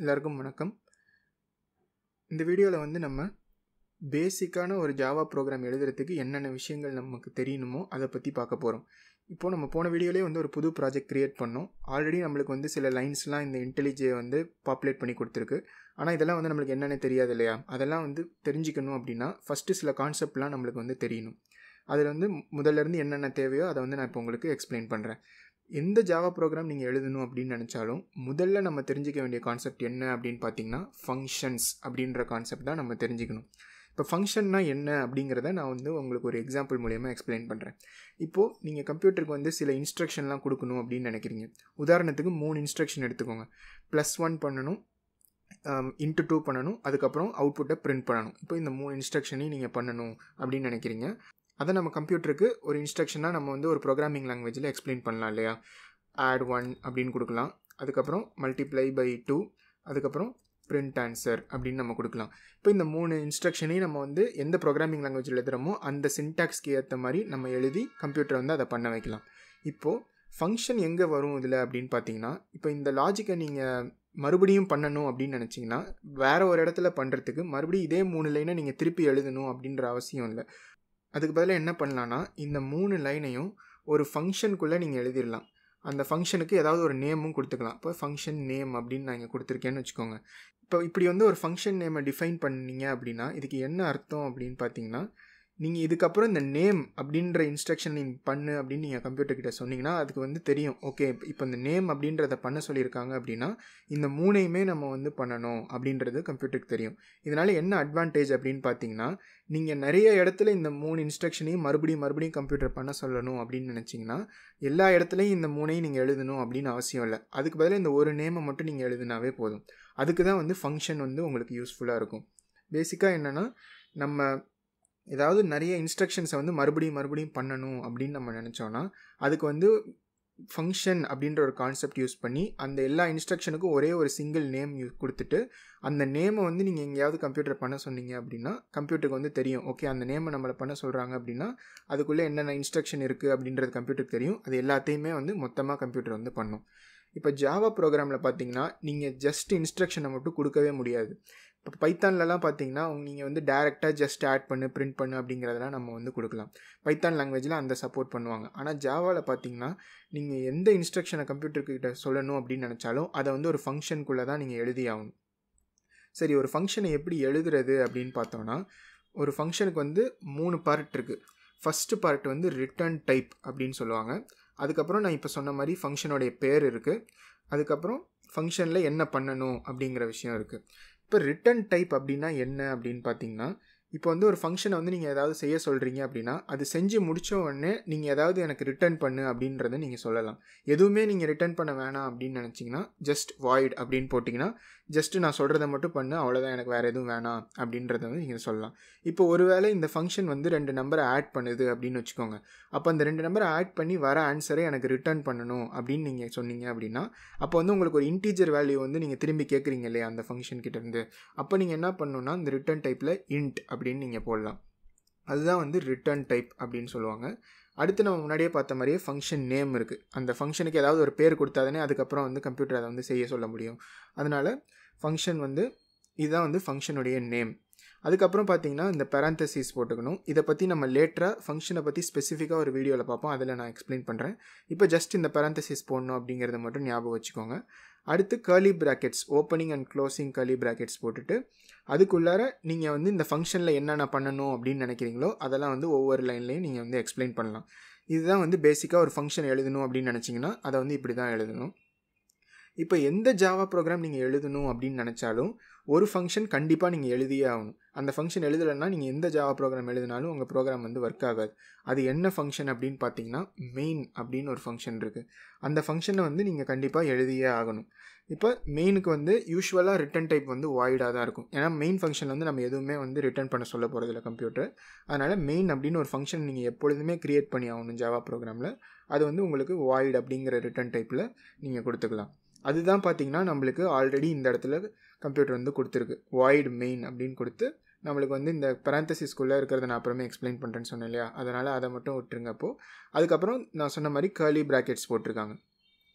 எல்லாருக்கும் வணக்கம். இந்த வீடியோவில் வந்து நம்ம பேசிக்கான ஒரு ஜாவா ப்ரோக்ராம் எழுதுறதுக்கு என்னென்ன விஷயங்கள் நமக்கு தெரியணுமோ அதை பற்றி பார்க்க போகிறோம். இப்போது நம்ம போன வீடியோலேயே வந்து ஒரு புது ப்ராஜெக்ட் க்ரியேட் பண்ணோம். ஆல்ரெடி நம்மளுக்கு வந்து சில லைன்ஸ்லாம் இந்த இன்டெலிஜே வந்து பாப்புலேட் பண்ணி கொடுத்துருக்கு. ஆனால் இதெல்லாம் வந்து நம்மளுக்கு என்னென்ன தெரியாது இல்லையா? அதெல்லாம் வந்து தெரிஞ்சுக்கணும் அப்படின்னா ஃபஸ்ட்டு சில கான்செப்ட்லாம் நம்மளுக்கு வந்து தெரியணும். அதில் வந்து முதல்லேருந்து என்னென்ன தேவையோ அதை வந்து நான் இப்போ உங்களுக்கு எக்ஸ்பிளைன் பண்ணுறேன். எந்த ஜாவா ப்ரோக்ராம் நீங்கள் எழுதணும் அப்படின்னு நினச்சாலும் முதல்ல நம்ம தெரிஞ்சிக்க வேண்டிய கான்செப்ட் என்ன அப்படின்னு பார்த்தீங்கன்னா ஃபங்க்ஷன்ஸ் அப்படின்ற கான்செப்ட் தான் நம்ம தெரிஞ்சுக்கணும். இப்போ ஃபங்க்ஷன்னா என்ன அப்படிங்கிறத நான் வந்து உங்களுக்கு ஒரு எக்ஸாம்பிள் மூலயமா எக்ஸ்பிளைன் பண்ணுறேன். இப்போது நீங்கள் கம்ப்யூட்டருக்கு வந்து சில இன்ஸ்ட்ரக்ஷன்லாம் கொடுக்கணும் அப்படின்னு நினைக்கிறீங்க. உதாரணத்துக்கு 3 இன்ஸ்ட்ரக்ஷன் எடுத்துக்கோங்க. +1 பண்ணணும், × 2 பண்ணணும், அதுக்கப்புறம் அவுட்புட்டை பிரிண்ட் பண்ணணும். இப்போ இந்த 3 இன்ஸ்ட்ரக்ஷனையும் நீங்கள் பண்ணணும் அப்படின்னு நினைக்கிறீங்க. அதை நம்ம கம்ப்யூட்டருக்கு ஒரு இன்ஸ்ட்ரக்ஷனாக நம்ம வந்து ஒரு ப்ரோக்ராமிங் லாங்குவேஜில் எக்ஸ்பிளைன் பண்ணலாம் இல்லையா? add 1 அப்படின்னு கொடுக்கலாம், அதுக்கப்புறம் multiply by 2, அதுக்கப்புறம் print answer அப்படின்னு நம்ம கொடுக்கலாம். இப்போ இந்த 3 இன்ஸ்ட்ரக்ஷனையும் நம்ம வந்து எந்த ப்ரோக்ராமிங் லாங்குவேஜில் எழுதுகிறோமோ அந்த சின்டாக்ஸ்க்கு ஏற்ற மாதிரி நம்ம எழுதி கம்ப்யூட்டரை வந்து அதை பண்ண வைக்கலாம். இப்போது ஃபங்க்ஷன் எங்கே வரும் இதில் அப்படின்னு பார்த்தீங்கன்னா, இப்போ இந்த லாஜிக்கை நீங்கள் மறுபடியும் பண்ணணும் அப்படின்னு நினச்சிங்கன்னா வேறு ஒரு இடத்துல பண்ணுறதுக்கு மறுபடியும் இதே 3 லைனை நீங்கள் திருப்பி எழுதணும் அப்படின்ற அவசியம் இல்லை. அதுக்கு பதிலாக என்ன பண்ணலான்னா, இந்த 3 லைனையும் ஒரு ஃபங்க்ஷனுக்குள்ளே நீங்கள் எழுதிடலாம். அந்த ஃபங்க்ஷனுக்கு ஏதாவது ஒரு நேமும் கொடுத்துக்கலாம். இப்போ ஃபங்க்ஷன் நேம் அப்படின்னு நான் இங்கே கொடுத்துருக்கேன்னு வச்சுக்கோங்க. இப்போ இப்படி வந்து ஒரு ஃபங்க்ஷன் நேமை டிஃபைன் பண்ணீங்க அப்படின்னா இதுக்கு என்ன அர்த்தம் அப்படின்னு பார்த்தீங்கன்னா, நீங்கள் இதுக்கப்புறம் இந்த நேம் அப்படின்ற இன்ஸ்ட்ரக்ஷன் நீங்கள் பண்ணு அப்படின்னு நீங்கள் கம்ப்யூட்டர்கிட்ட சொன்னீங்கன்னா அதுக்கு வந்து தெரியும், ஓகே இப்போ இந்த நேம் அப்படின்றத பண்ண சொல்லியிருக்காங்க அப்படின்னா இந்த 3ஐயுமே நம்ம வந்து பண்ணணும் அப்படின்றது கம்ப்யூட்டருக்கு தெரியும். இதனால் என்ன அட்வான்டேஜ் அப்படின்னு பார்த்தீங்கன்னா, நீங்கள் நிறைய இடத்துல இந்த 3 இன்ஸ்ட்ரக்ஷனையும் மறுபடியும் கம்ப்யூட்டர் பண்ண சொல்லணும் அப்படின்னு நினச்சிங்கன்னா எல்லா இடத்துலையும் இந்த 3ஐயும் நீங்கள் எழுதணும் அப்படின்னு அவசியம் இல்லை. அதுக்கு பதிலாக இந்த ஒரு நேமை மட்டும் நீங்கள் எழுதினாவே போதும். அதுக்கு தான் வந்து ஃபங்க்ஷன் வந்து உங்களுக்கு யூஸ்ஃபுல்லாக இருக்கும். பேசிக்காக என்னென்னா, நம்ம ஏதாவது நிறைய இன்ஸ்ட்ரக்ஷன்ஸை வந்து மறுபடியும் பண்ணணும் அப்படின்னு நம்ம நினச்சோன்னா அதுக்கு வந்து ஃபங்க்ஷன் அப்படின்ற ஒரு கான்செப்ட் யூஸ் பண்ணி அந்த எல்லா இன்ஸ்ட்ரக்ஷனுக்கும் ஒரே ஒரு சிங்கிள் நேம் கொடுத்துட்டு அந்த நேமை வந்து நீங்கள் எங்கேயாவது கம்ப்யூட்டர் பண்ண சொன்னீங்க அப்படின்னா கம்ப்யூட்டருக்கு வந்து தெரியும், ஓகே அந்த நேமை நம்மளை பண்ண சொல்கிறாங்க அப்படின்னா அதுக்குள்ளே என்னென்ன இன்ஸ்ட்ரக்ஷன் இருக்குது அப்படின்றது கம்ப்யூட்டருக்கு தெரியும். அது எல்லாத்தையுமே வந்து மொத்தமாக கம்ப்யூட்டர் வந்து பண்ணும். இப்போ ஜாவா ப்ரோக்ராமில் பார்த்தீங்கன்னா நீங்கள் ஜஸ்ட் இன்ஸ்ட்ரக்ஷனை மட்டும் கொடுக்கவே முடியாது. இப்போ பைத்தான்லலாம் பார்த்தீங்கன்னா நீங்கள் வந்து டேரெக்டாக ஜஸ்ட் ஆட் பண்ணு, பிரிண்ட் பண்ணு அப்படிங்கிறதெல்லாம் நம்ம வந்து கொடுக்கலாம். பைத்தான் லாங்குவேஜில் அந்த சப்போர்ட் பண்ணுவாங்க. ஆனால் ஜாவாவில் பார்த்தீங்கன்னா நீங்கள் எந்த இன்ஸ்ட்ரக்ஷனை கம்ப்யூட்டர்கிட்ட சொல்லணும் அப்படின்னு நினச்சாலும் அதை வந்து ஒரு ஃபங்க்ஷனுக்குள்ளே தான் நீங்கள் எழுதி ஆகணும். சரி, ஒரு ஃபங்க்ஷனை எப்படி எழுதுறது அப்படின்னு பார்த்தோன்னா, ஒரு ஃபங்க்ஷனுக்கு வந்து 3 பார்ட் இருக்குது. ஃபஸ்ட்டு பார்ட் வந்து ரிட்டர்ன் டைப் அப்படின்னு சொல்லுவாங்க. அதுக்கப்புறம் நான் இப்போ சொன்ன மாதிரி ஃபங்க்ஷனுடைய பேர் இருக்குது. அதுக்கப்புறம் ஃபங்க்ஷனில் என்ன பண்ணணும் அப்படிங்கிற விஷயம் இருக்குது. இப்போ ரிட்டர்ன் டைப் அப்படின்னா என்ன அப்படின்னு பார்த்தீங்கன்னா, இப்போ வந்து ஒரு ஃபங்க்ஷனை வந்து நீங்கள் ஏதாவது செய்ய சொல்கிறீங்க அப்படின்னா அது செஞ்சு முடித்த உடனே நீங்கள் ஏதாவது எனக்கு ரிட்டர்ன் பண்ணு அப்படின்றத நீங்கள் சொல்லலாம். எதுவுமே நீங்கள் ரிட்டர்ன் பண்ண வேணாம் அப்படின்னு நினச்சிங்கன்னா ஜஸ்ட் வாய்ட் அப்படின்னு போட்டிங்கன்னா ஜஸ்ட்டு நான் சொல்கிறத மட்டும் பண்ணு, அவ்வளோதான், எனக்கு வேறு எதுவும் வேணாம் அப்படின்றத வந்து நீங்கள் சொல்லலாம். இப்போ ஒருவேளை இந்த ஃபங்க்ஷன் வந்து 2 நம்பரை ஆட் பண்ணுது அப்படின்னு வச்சுக்கோங்க. அப்போ அந்த 2 நம்பரை ஆட் பண்ணி வர ஆன்சரை எனக்கு ரிட்டர்ன் பண்ணணும் அப்படின்னு நீங்கள் சொன்னீங்க அப்படின்னா அப்போ வந்து உங்களுக்கு ஒரு இன்டீஜர் வேல்யூ வந்து நீங்கள் திரும்பி கேட்குறீங்க இல்லையா அந்த ஃபங்க்ஷன் கிட்டேருந்து. அப்போ நீங்கள் என்ன பண்ணணுன்னா இந்த ரிட்டர்ன் டைப்பில் இன்ட் அப்படின்னு நீங்கள் போடலாம். அதுதான் வந்து ரிட்டர்ன் டைப் அப்படின்னு சொல்லுவாங்க. அடுத்து நம்ம முன்னாடியே பார்த்த மாதிரியே ஃபங்க்ஷன் நேம் இருக்குது. அந்த ஃபங்க்ஷனுக்கு ஏதாவது ஒரு பேர் கொடுத்தாதானே அதுக்கப்புறம் வந்து கம்ப்யூட்டர் அதை வந்து செய்ய சொல்ல முடியும். அதனால் ஃபங்க்ஷன் வந்து இதுதான் வந்து ஃபங்க்ஷனுடைய நேம். அதுக்கப்புறம் பார்த்தீங்கன்னா இந்த பேரந்தசிஸ் போட்டுக்கணும். இதை பற்றி நம்ம லேட்டராக ஃபங்க்ஷனை பற்றி ஸ்பெசிஃபிக்காக ஒரு வீடியோவில் பார்ப்போம், அதில் நான் எக்ஸ்பிளைன் பண்ணுறேன். இப்போ ஜஸ்ட் இந்த பேரந்தசிஸ் போடணும் அப்படிங்கிறத மட்டும் ஞாபகம் வச்சுக்கோங்க. அடுத்து curly brackets, opening and closing curly brackets போட்டுட்டு அதுக்குள்ளார நீங்கள் வந்து இந்த ஃபங்க்ஷனில் என்னென்ன பண்ணணும் அப்படின்னு நினைக்கிறீங்களோ அதெல்லாம் வந்து ஒவ்வொரு லைன்லேயும் நீங்கள் வந்து எக்ஸ்பிளைன் பண்ணலாம். இதுதான் வந்து பேசிக்காக ஒரு ஃபங்க்ஷன் எழுதணும் அப்படின்னு நினச்சிங்கன்னா அதை வந்து இப்படி தான் எழுதணும். இப்போ எந்த ஜாவா ப்ரோக்ராம் நீங்கள் எழுதணும் அப்படின்னு நினச்சாலும் ஒரு ஃபங்க்ஷன் கண்டிப்பாக நீங்கள் எழுதியே ஆகணும். அந்த ஃபங்க்ஷன் எழுதலைன்னா நீங்கள் எந்த ஜாவா ப்ரோக்ராம் எழுதினாலும் உங்கள் ப்ரோக்ராம் வந்து ஒர்க் ஆகாது. அது என்ன ஃபங்க்ஷன் அப்படின்னு பார்த்தீங்கன்னா மெயின் அப்படின்னு ஒரு ஃபங்க்ஷன் இருக்குது. அந்த ஃபங்க்ஷனை வந்து நீங்கள் கண்டிப்பாக எழுதியே ஆகணும். இப்போ மெயினுக்கு வந்து யூஸ்வலாக ரிட்டர்ன் டைப் வந்து வாய்டாக தான் இருக்கும். ஏன்னா மெயின் ஃபங்க்ஷன் வந்து நம்ம எதுவுமே வந்து ரிட்டர்ன் பண்ண சொல்ல போகிறதில்ல கம்ப்யூட்டர். அதனால் மெயின் அப்படின்னு ஒரு ஃபங்க்ஷன் நீங்கள் எப்பொழுதுமே க்ரியேட் பண்ணி ஆகணும் ஜாவா ப்ரோக்ராமில். அது வந்து உங்களுக்கு வாய்ட் அப்படிங்கிற ரிட்டர்ன் டைப்பில் நீங்கள் கொடுத்துக்கலாம். அதுதான் பார்த்தீங்கன்னா நம்மளுக்கு ஆல்ரெடி இந்த இடத்துல கம்ப்யூட்டர் வந்து கொடுத்துருக்கு, வாய்ட் மெயின் அப்படின்னு கொடுத்து நம்மளுக்கு வந்து இந்த பேரந்தசிஸ்குள்ளே இருக்கிறத நான் அப்புறமே எக்ஸ்பிளைன் பண்ணுறேன்னு சொன்னேன் இல்லையா? அதனால் அதை மட்டும் விட்டுருங்க. அப்போது அதுக்கப்புறம் நான் சொன்ன மாதிரி கர்லி ப்ராக்கெட்ஸ் போட்டிருக்காங்க.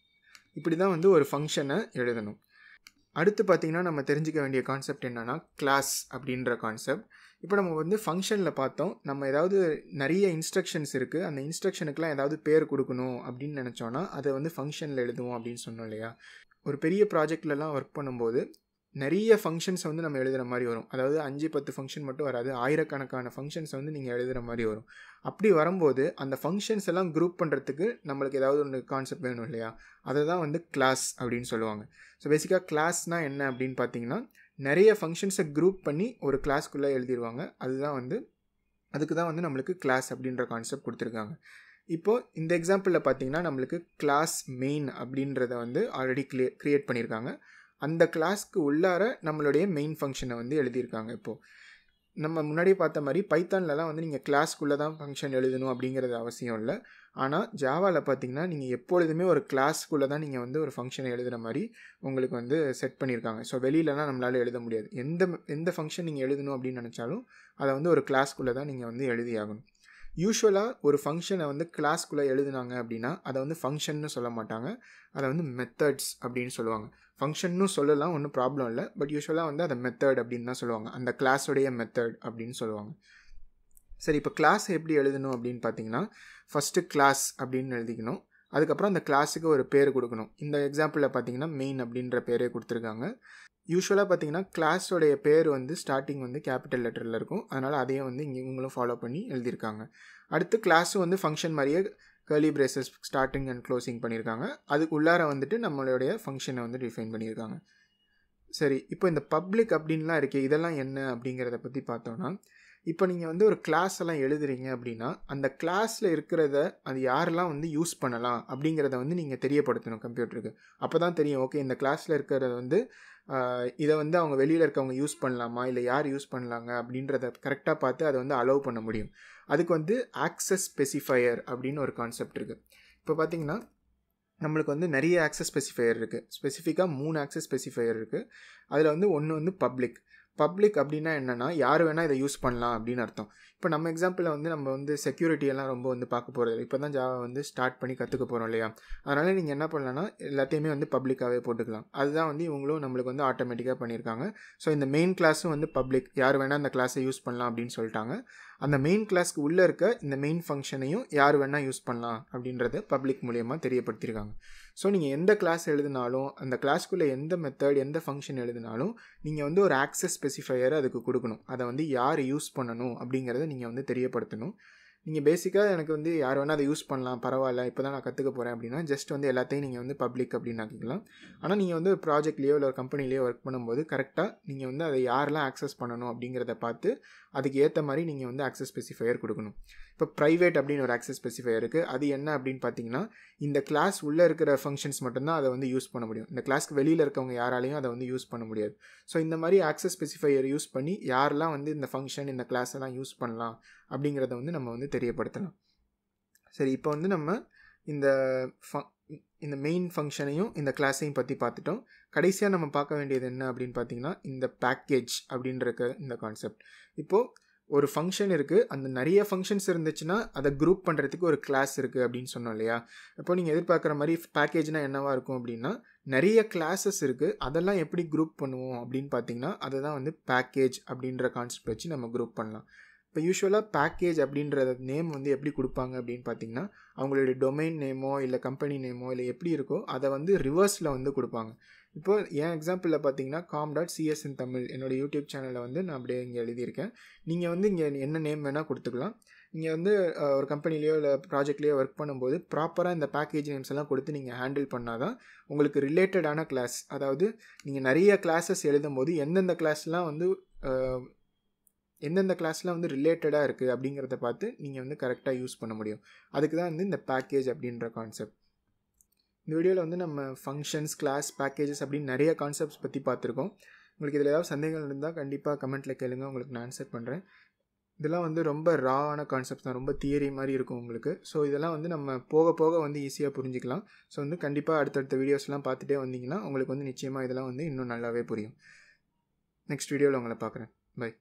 இப்படி தான் வந்து ஒரு ஃபங்க்ஷனை எழுதணும். அடுத்து பார்த்தீங்கன்னா நம்ம தெரிஞ்சுக்க வேண்டிய கான்செப்ட் என்னென்னா கிளாஸ் அப்படின்ற கான்செப்ட். இப்போ நம்ம வந்து ஃபங்க்ஷனில் பார்த்தோம், நம்ம ஏதாவது நிறைய இன்ஸ்ட்ரக்ஷன்ஸ் இருக்குது, அந்த இன்ஸ்ட்ரக்ஷனுக்குலாம் ஏதாவது பேர் கொடுக்கணும் அப்படின்னு நினச்சோன்னா அதை வந்து ஃபங்க்ஷனில் எழுதுவோம் அப்படின்னு சொன்னோம் இல்லையா. ஒரு பெரிய ப்ராஜெக்ட்லலாம் ஒர்க் பண்ணும்போது நிறைய ஃபங்க்ஷன்ஸை வந்து நம்ம எழுதுகிற மாதிரி வரும். அதாவது 5-10 ஃபங்க்ஷன் மட்டும் வராது, ஆயிரக்கணக்கான ஃபங்க்ஷன்ஸை வந்து நீங்கள் எழுதுகிற மாதிரி வரும். அப்படி வரும்போது அந்த ஃபங்க்ஷன்ஸ் எல்லாம் குரூப் பண்ணுறதுக்கு நம்மளுக்கு ஏதாவது ஒன்று கான்செப்ட் வேணும் இல்லையா, அதை தான் வந்து கிளாஸ் அப்படின்னு சொல்லுவாங்க. ஸோ பேசிக்காக கிளாஸ்னால் என்ன அப்படின்னு பார்த்தீங்கன்னா, நிறைய ஃபங்க்ஷன்ஸை குரூப் பண்ணி ஒரு கிளாஸ்க்குள்ளே எழுதிடுவாங்க. அதுக்கு தான் வந்து நம்மளுக்கு கிளாஸ் அப்படின்ற கான்செப்ட் கொடுத்துருக்காங்க. இப்போது இந்த எக்ஸாம்பிளில் பார்த்தீங்கன்னா நம்மளுக்கு கிளாஸ் மெயின் அப்படின்றத வந்து ஆல்ரெடி க்ரியேட் பண்ணியிருக்காங்க. அந்த கிளாஸ்க்கு உள்ளார நம்மளுடைய மெயின் ஃபங்க்ஷனை வந்து எழுதியிருக்காங்க. இப்போது நம்ம முன்னாடியே பார்த்த மாதிரி பைத்தான்லலாம் வந்து நீங்கள் கிளாஸ்க்குள்ளே தான் ஃபங்க்ஷன் எழுதணும் அப்படிங்கிறது அவசியம் இல்லை. ஆனால் ஜாவாவில் பார்த்தீங்கன்னா நீங்கள் எப்பொழுதுமே ஒரு கிளாஸ்க்குள்ளே தான் நீங்கள் வந்து ஒரு ஃபங்க்ஷனை எழுதுகிற மாதிரி உங்களுக்கு வந்து செட் பண்ணியிருக்காங்க. ஸோ வெளியிலலாம் நம்மளால் எழுத முடியாது. எந்த ஃபங்க்ஷன் நீங்கள் எழுதணும் அப்படின்னு நினச்சாலும் அதை வந்து ஒரு கிளாஸ்க்குள்ளே தான் நீங்கள் வந்து எழுதி ஆகணும். யூஸ்வலாக ஒரு ஃபங்க்ஷனை வந்து கிளாஸ்க்குள்ளே எழுதுனாங்க அப்படின்னா அதை வந்து ஃபங்க்ஷன்னு சொல்ல மாட்டாங்க, அதை வந்து மெத்தட்ஸ் அப்படின்னு சொல்லுவாங்க. ஃபங்க்ஷன்னு சொல்லலாம், ஒன்றும் ப்ராப்ளம் இல்லை. பட் யூஸ்வலாக வந்து அதை மெத்தட் அப்படின்னு தான் சொல்லுவாங்க, அந்த கிளாஸோடைய மெத்தட் அப்படின்னு சொல்லுவாங்க. சரி, இப்போ கிளாஸ் எப்படி எழுதணும் அப்படின்னு பார்த்தீங்கன்னா, ஃபஸ்ட்டு கிளாஸ் அப்படின்னு எழுதிக்கணும். அதுக்கப்புறம் அந்த கிளாஸுக்கு ஒரு பேர் கொடுக்கணும். இந்த எக்ஸாம்பிளில் பார்த்தீங்கன்னா மெயின் அப்படின்ற பேரே கொடுத்துருக்காங்க. யூஸ்வலாக பார்த்தீங்கன்னா கிளாஸோடைய பேர் வந்து ஸ்டார்டிங் வந்து கேபிட்டல் லெட்டரில் இருக்கும், அதனால் அதையும் வந்து இவங்களும் ஃபாலோ பண்ணி எழுதியிருக்காங்க. அடுத்து கிளாஸும் வந்து ஃபங்க்ஷன் மாதிரியே curly braces starting and closing பண்ணியிருக்காங்க. அதுக்கு உள்ளார வந்துட்டு நம்மளுடைய ஃபங்க்ஷனை வந்து டிஃபைன் பண்ணியிருக்காங்க. சரி, இப்போ இந்த பப்ளிக் அப்படின்லாம் இருக்குது, இதெல்லாம் என்ன அப்படிங்கிறத பற்றி பார்த்தோன்னா, இப்போ நீங்கள் வந்து ஒரு கிளாஸ் எல்லாம் எழுதுறீங்க அப்படின்னா அந்த கிளாஸில் இருக்கிறத அது யாரெல்லாம் வந்து யூஸ் பண்ணலாம் அப்படிங்கிறத வந்து நீங்கள் தெரியப்படுத்தணும் கம்ப்யூட்டருக்கு. அப்போ தான் தெரியும், ஓகே இந்த கிளாஸில் இருக்கிறத வந்து இதை வந்து அவங்க வெளியில் இருக்கவங்க யூஸ் பண்ணலாமா இல்லை யார் யூஸ் பண்ணலாங்க அப்படின்றத கரெக்டாக பார்த்து அதை வந்து அலோவ் பண்ண முடியும். அதுக்கு வந்து ஆக்சஸ் ஸ்பெசிஃபையர் அப்படின்னு ஒரு கான்செப்ட் இருக்குது. இப்போ பார்த்தீங்கன்னா நம்மளுக்கு வந்து நிறைய ஆக்சஸ் ஸ்பெசிஃபையர் இருக்குது. ஸ்பெசிஃபிக்காக 3 ஆக்சஸ் ஸ்பெசிஃபையர் இருக்குது. அதில் வந்து ஒன்று வந்து பப்ளிக் அப்படின்னா என்னென்னா யார் வேணால் இதை யூஸ் பண்ணலாம் அப்படின்னு அர்த்தம். இப்போ நம்ம எக்ஸாம்பிளில் வந்து நம்ம வந்து செக்யூரிட்டியெல்லாம் ரொம்ப வந்து பார்க்க போகிறது இல்லை, இப்போ தான் ஜாவா வந்து ஸ்டார்ட் பண்ணி கற்றுக்க போகிறோம் இல்லையா. அதனால் நீங்கள் என்ன பண்ணலான்னா எல்லாத்தையுமே வந்து பப்ளிக்காகவே போட்டுக்கலாம். அதுதான் வந்து இவங்களும் நம்மளுக்கு வந்து ஆட்டோமேட்டிக்காக பண்ணியிருக்காங்க. ஸோ இந்த மெயின் கிளாஸும் வந்து பப்ளிக், யார் வேணால் அந்த கிளாஸை யூஸ் பண்ணலாம் அப்படின்னு சொல்லிட்டாங்க. அந்த மெயின் கிளாஸ்க்கு உள்ளே இருக்க இந்த மெயின் ஃபங்க்ஷனையும் யார் வேணால் யூஸ் பண்ணலாம் அப்படின்றத பப்ளிக் மூலியமாக தெரியப்படுத்தியிருக்காங்க. ஸோ நீங்கள் எந்த கிளாஸ் எழுதினாலும் அந்த கிளாஸ்க்குள்ளே எந்த மெத்தட் எந்த ஃபங்க்ஷன் எழுதினாலும் நீங்கள் வந்து ஒரு ஆக்சஸ் ஸ்பெசிஃபையரை அதுக்கு கொடுக்கணும். அதை வந்து யார் யூஸ் பண்ணணும் அப்படிங்கிறத நீங்கள் வந்து தெரியப்படுத்தணும். நீங்கள் பேசிக்காக எனக்கு வந்து யார் வேணால் அதை யூஸ் பண்ணலாம், பரவாயில்ல இப்போ தான் நான் கற்றுக்க போகிறேன் அப்படின்னா ஜஸ்ட் வந்து எல்லாத்தையும் நீங்கள் வந்து பப்ளிக் அப்படின்னு ஆக்கிக்கலாம். ஆனால் நீங்கள் வந்து ஒரு ப்ராஜெக்ட்லேயோ இல்லை ஒரு கம்பெனிலேயோ ஒர்க் பண்ணும்போது கரெக்டாக நீங்கள் வந்து அதை யாரெல்லாம் ஆக்சஸ் பண்ணணும் அப்படிங்கிறத பார்த்து அதுக்கு ஏற்ற மாதிரி நீங்கள் வந்து ஆக்சஸ் ஸ்பெசிஃபையர் கொடுக்கணும். இப்போ ப்ரைவேட் அப்படின்னு ஒரு ஆக்சஸ் ஸ்பெசிஃபையர் இருக்குது. அது என்ன அப்படின்னு பார்த்தீங்கன்னா இந்த கிளாஸ் உள்ளே இருக்கிற ஃபங்க்ஷன்ஸ் மட்டும்தான் அதை வந்து யூஸ் பண்ண முடியும். இந்த கிளாஸ்க்கு வெளியில் இருக்கவங்க யாராலையும் அதை வந்து யூஸ் பண்ண முடியாது. ஸோ இந்த மாதிரி ஆக்சஸ் ஸ்பெசிஃபையர் யூஸ் பண்ணி யாரெல்லாம் வந்து இந்த ஃபங்க்ஷன் இந்த கிளாஸ் எல்லாம் யூஸ் பண்ணலாம் அப்படிங்கிறத வந்து நம்ம வந்து தெரியப்படுத்தலாம். சரி, இப்போ வந்து நம்ம இந்த மெயின் ஃபங்க்ஷனையும் இந்த கிளாஸையும் பற்றி பார்த்துட்டோம். கடைசியாக நம்ம பார்க்க வேண்டியது என்ன அப்படின்னு பார்த்தீங்கன்னா இந்த பேக்கேஜ் அப்படின்ற இந்த கான்செப்ட். இப்போது ஒரு ஃபங்க்ஷன் இருக்குது, அந்த நிறைய ஃபங்க்ஷன்ஸ் இருந்துச்சுன்னா அதை குரூப் பண்ணுறதுக்கு ஒரு கிளாஸ் இருக்குது அப்படின்னு சொன்னோம் இல்லையா. இப்போ நீங்கள் எதிர்பார்க்குற மாதிரி பேக்கேஜ்னால் என்னவாக இருக்கும் அப்படின்னா நிறைய கிளாஸஸ் இருக்குது, அதெல்லாம் எப்படி குரூப் பண்ணுவோம் அப்படின்னு பார்த்தீங்கன்னா அதை தான் வந்து பேக்கேஜ் அப்படின்ற கான்செப்ட் வச்சு நம்ம குரூப் பண்ணலாம். இப்போ யூஸ்வலாக பேக்கேஜ் அப்படின்ற நேம் வந்து எப்படி கொடுப்பாங்க அப்படின்னு பார்த்தீங்கன்னா அவங்களுடைய டொமைன் நேமோ இல்லை கம்பெனி நேமோ இல்லை எப்படி இருக்கோ அதை வந்து ரிவர்ஸில் வந்து கொடுப்பாங்க. இப்போது என் எக்ஸாம்பிளில் பார்த்தீங்கன்னா com.cs in தமிழ் என்னோடய யூடியூப் சேனலில் வந்து நான் அப்படியே இங்கே எழுதியிருக்கேன். நீங்கள் வந்து இங்கே என்ன நேம் வேணால் கொடுத்துக்கலாம். நீங்கள் வந்து ஒரு கம்பெனிலேயோ இல்லை ப்ராஜெக்ட்லேயோ ஒர்க் பண்ணும்போது ப்ராப்பராக இந்த பேக்கேஜ் நேம்ஸ் எல்லாம் கொடுத்து நீங்கள் ஹேண்டில் பண்ணால் தான் உங்களுக்கு ரிலேட்டடான கிளாஸ், அதாவது நீங்கள் நிறைய கிளாஸஸ் எழுதும்போது எந்தெந்த கிளாஸ்லாம் வந்து ரிலேட்டடாக இருக்குது அப்படிங்கிறத பார்த்து நீங்கள் வந்து கரெக்டாக யூஸ் பண்ண முடியும். அதுக்கு தான் வந்து இந்த பேக்கேஜ் அப்படின்ற கான்செப்ட். இந்த வீடியோவில் வந்து நம்ம ஃபங்க்ஷன்ஸ், கிளாஸ், பேக்கேஜஸ் அப்படின்னு நிறைய கான்செப்ட்ஸ் பற்றி பார்த்துருக்கோம். உங்களுக்கு இதில் ஏதாவது சந்தேகங்கள் இருந்தால் கண்டிப்பாக கமெண்ட்டில் கேளுங்க, உங்களுக்கு நான் ஆன்சர் பண்ணுறேன். இதெல்லாம் வந்து ரொம்ப ராவான கான்செப்ட்ஸ் தான், ரொம்ப தியரி மாதிரி இருக்கும் உங்களுக்கு. ஸோ இதெல்லாம் வந்து நம்ம போக போக வந்து ஈஸியாக புரிஞ்சிக்கலாம். ஸோ வந்து கண்டிப்பாக அடுத்தடுத்த வீடியோஸ்லாம் பார்த்துட்டே வந்தீங்கன்னா உங்களுக்கு வந்து நிச்சயமாக இதெல்லாம் வந்து இன்னும் நல்லாவே புரியும். நெக்ஸ்ட் வீடியோவில் உங்களை பார்க்குறேன். பை.